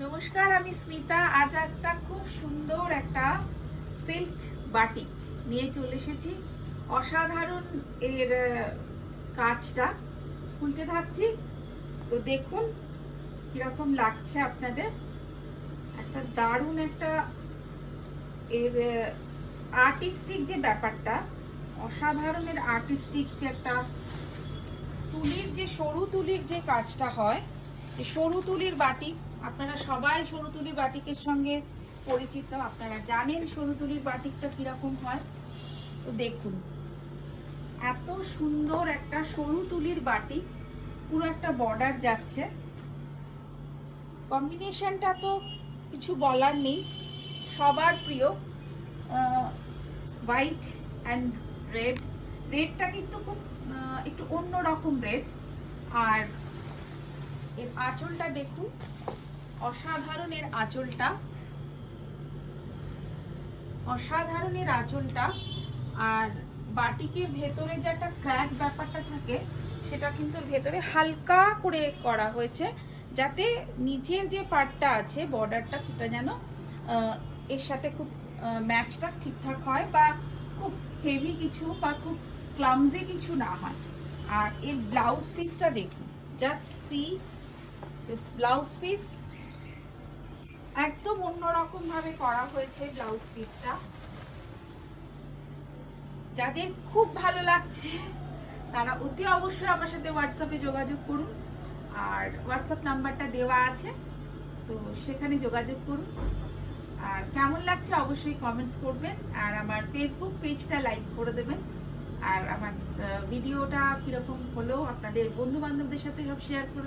নমস্কার, আমি স্মিতা। আজ একটা খুব সুন্দর একটা সিল্ক বাটিক নিয়ে চলে এসেছি। অসাধারণ এর কাজটা খুলতে থাকছি, তো দেখুন কিরকম লাগছে আপনাদের। একটা দারুণ একটা এর আর্টিস্টিক যে ব্যাপারটা, অসাধারণের আর্টিস্টিক যে একটা তুলির যে সরু তুলির যে কাজটা হয়, সরু তুলির বাটিক। আপনারা সবাই সরু তুলির বাটিকের সঙ্গে পরিচিত, আপনারা জানেন সরু তুলির বাটিকটা কিরকম হয়। তো দেখুন এত সুন্দর একটা সরু তুলির বাটিক, পুরো একটা বর্ডার যাচ্ছে। কম্বিনেশনটা তো কিছু বলার নেই, সবার প্রিয় হোয়াইট অ্যান্ড রেড। রেডটা কিন্তু খুব একটু অন্যরকম রেড। আর এর আঁচলটা দেখুন, অসাধারণ এর আঁচলটা, অসাধারণ এর আঁচলটা। আর বাটিকের ভেতরে যে একটা ক্র্যাক ব্যাপারটা থাকে, সেটা কিন্তু ভেতরে হালকা করে করা হয়েছে, যাতে নিচের যে পার্টটা আছে বর্ডারটা, সেটা যেন এর সাথে খুব ম্যাচটা ঠিকঠাক হয়, বা খুব হেভি কিছু বা খুব ক্লামজি কিছু না হয়। আর এর ব্লাউজ পিসটা দেখুন, just see this blouse piece. একদম অন্যরকম ভাবে করা হয়েছে ব্লাউজ পিসটা। যাদের খুব ভালো লাগছে তারা অতি অবশ্যই আমার সাথে হোয়াটসঅ্যাপে যোগাযোগ করুন। আর হোয়াটসঅ্যাপ নাম্বারটা দেওয়া আছে, তো সেখানে যোগাযোগ করুন। আর কেমন লাগছে অবশ্যই কমেন্টস করবেন, আর আমার ফেসবুক পেজটা লাইক করে দেবেন। আর আমার ভিডিওটা কিরকম হলো আপনাদের বন্ধু বান্ধবদের সাথে সব শেয়ার করুন।